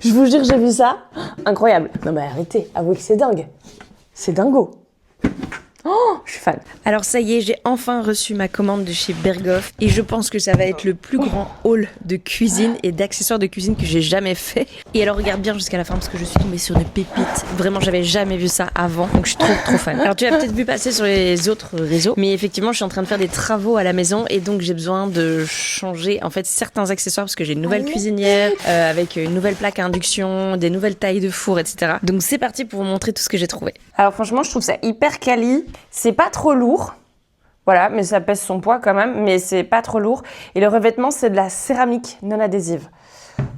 Je vous jure, j'ai vu ça. Incroyable. Non mais arrêtez, avouez que c'est dingue. C'est dingo. Oh, je suis fan. Alors ça y est, j'ai enfin reçu ma commande de chez Berghoff et je pense que ça va être le plus grand haul de cuisine et d'accessoires de cuisine que j'ai jamais fait. Et alors regarde bien jusqu'à la fin parce que je suis tombée sur des pépites. Vraiment, j'avais jamais vu ça avant, donc je suis trop fan. Alors tu l'as peut-être vu passer sur les autres réseaux, mais effectivement, je suis en train de faire des travaux à la maison et donc j'ai besoin de changer en fait certains accessoires parce que j'ai une nouvelle cuisinière avec une nouvelle plaque à induction, des nouvelles tailles de four, etc. Donc c'est parti pour vous montrer tout ce que j'ai trouvé. Alors franchement, je trouve ça hyper quali. C'est pas trop lourd. Voilà, mais ça pèse son poids quand même, mais c'est pas trop lourd. Et le revêtement, c'est de la céramique non adhésive.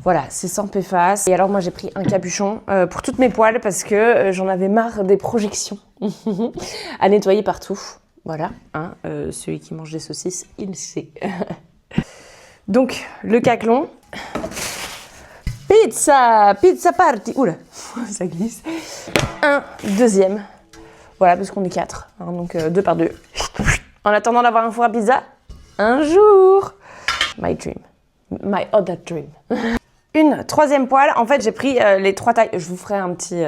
Voilà, c'est sans PFAS. Et alors moi, j'ai pris un capuchon pour toutes mes poêles parce que j'en avais marre des projections à nettoyer partout. Voilà, hein, celui qui mange des saucisses, il sait. Donc, le caclon. Pizza party. Oula, ça glisse. Un deuxième. Voilà, parce qu'on est 4, hein, donc 2 par 2. En attendant d'avoir un four à pizza, un jour. My dream. My other dream. Une troisième poêle. En fait, j'ai pris les 3 tailles. Je vous ferai un petit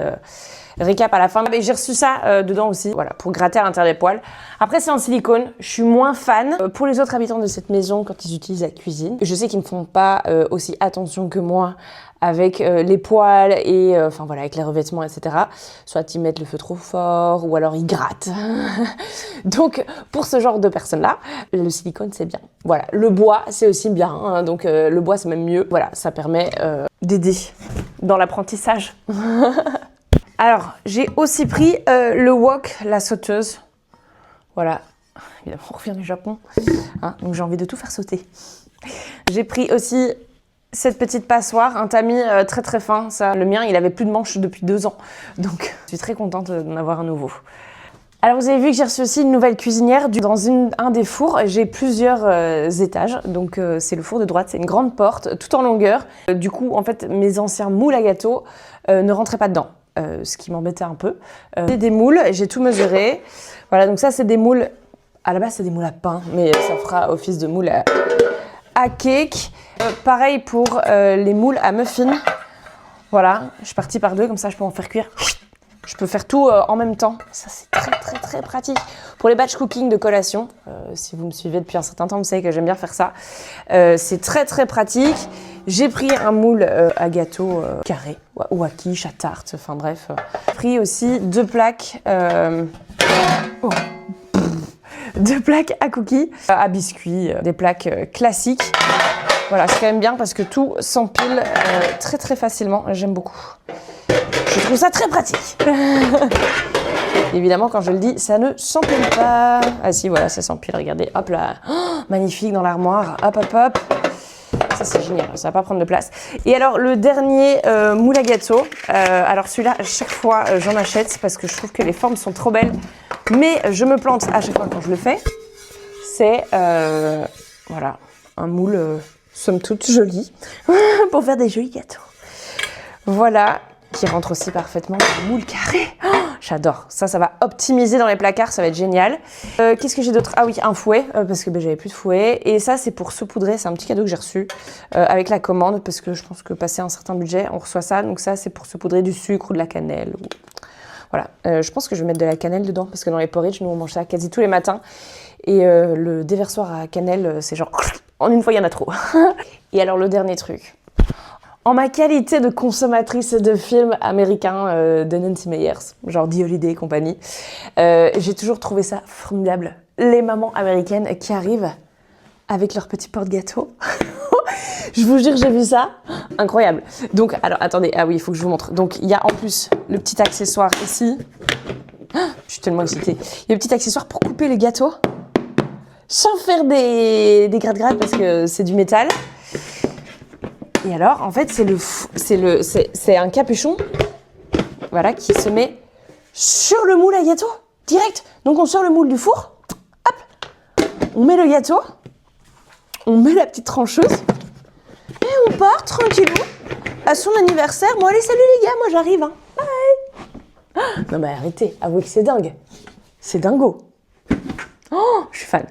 récap à la fin. J'ai reçu ça dedans aussi, voilà, pour gratter à l'intérieur des poêles. Après, c'est en silicone. Je suis moins fan. Pour les autres habitants de cette maison, quand ils utilisent la cuisine, je sais qu'ils ne font pas aussi attention que moi avec les poêles et enfin voilà, avec les revêtements, etc. Soit ils mettent le feu trop fort ou alors ils grattent. Donc pour ce genre de personnes-là, le silicone c'est bien. Voilà, le bois c'est aussi bien, hein, donc le bois c'est même mieux. Voilà, ça permet d'aider dans l'apprentissage. Alors j'ai aussi pris le wok, la sauteuse. Voilà, évidemment on revient du Japon, hein, donc j'ai envie de tout faire sauter. J'ai pris aussi cette petite passoire, un tamis très fin. Ça, le mien, il avait plus de manches depuis 2 ans. Donc, je suis très contente d'en avoir un nouveau. Alors, vous avez vu que j'ai reçu aussi une nouvelle cuisinière. Dans un des fours, j'ai plusieurs étages. Donc, c'est le four de droite. C'est une grande porte, tout en longueur. Du coup, en fait, mes anciens moules à gâteaux ne rentraient pas dedans. Ce qui m'embêtait un peu. J'ai des moules, j'ai tout mesuré. Voilà, donc ça, c'est des moules... À la base, c'est des moules à pain, mais ça fera office de moules à cake. Pareil pour les moules à muffins. Voilà, je suis partie par 2, comme ça je peux en faire cuire. Je peux faire tout en même temps. Ça c'est très pratique. Pour les batch cooking de collation, si vous me suivez depuis un certain temps, vous savez que j'aime bien faire ça. C'est très pratique. J'ai pris un moule à gâteau carré, ou à quiche, à tarte, enfin bref. J'ai pris aussi 2 plaques... 2 plaques à cookies, à biscuits, des plaques classiques. Voilà, c'est quand même bien parce que tout s'empile très facilement. J'aime beaucoup. Je trouve ça très pratique. Évidemment, quand je le dis, ça ne s'empile pas. Ah si, voilà, ça s'empile. Regardez, hop là. Oh, magnifique dans l'armoire. Hop. Ça, c'est génial. Ça va pas prendre de place. Et alors, le dernier moule à gâteau. Alors, celui-là, à chaque fois, j'en achète parce que je trouve que les formes sont trop belles. Mais je me plante à chaque fois quand je le fais. C'est, voilà, un moule... somme toute joli, pour faire des jolis gâteaux. Voilà, qui rentre aussi parfaitement dans le moule carré. Oh, j'adore, ça va optimiser dans les placards, ça va être génial. Qu'est-ce que j'ai d'autre? Ah oui, un fouet, parce que j'avais plus de fouet. Et ça, c'est pour saupoudrer, c'est un petit cadeau que j'ai reçu avec la commande, parce que je pense que passé un certain budget, on reçoit ça. Donc ça, c'est pour saupoudrer du sucre ou de la cannelle. Voilà, je pense que je vais mettre de la cannelle dedans, parce que dans les porridge, nous on mange ça quasi tous les matins. Et le déversoir à cannelle, c'est genre... En une fois, il y en a trop. Et alors, le dernier truc. En ma qualité de consommatrice de films américains de Nancy Meyers, genre The Holiday et compagnie, j'ai toujours trouvé ça formidable. Les mamans américaines qui arrivent avec leur petit porte-gâteau. Je vous jure, j'ai vu ça. Incroyable. Donc, alors, attendez. Ah oui, il faut que je vous montre. Donc, il y a en plus le petit accessoire ici. Je suis tellement excitée. Il y a le petit accessoire pour couper les gâteaux. Sans faire des gratte-gratte parce que c'est du métal. Et alors, en fait, c'est un capuchon, voilà, qui se met sur le moule à gâteau, direct. Donc, on sort le moule du four, hop, on met le gâteau, on met la petite trancheuse, et on part tranquillou à son anniversaire. Bon, allez, salut les gars, moi j'arrive, hein. Bye. Non, mais arrêtez, avouez que c'est dingue. C'est dingo. Oh, je suis fan.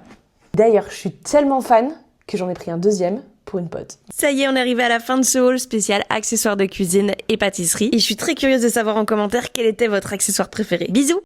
D'ailleurs, je suis tellement fan que j'en ai pris un deuxième pour une pote. Ça y est, on est arrivé à la fin de ce haul spécial accessoires de cuisine et pâtisserie. Et je suis très curieuse de savoir en commentaire quel était votre accessoire préféré. Bisous!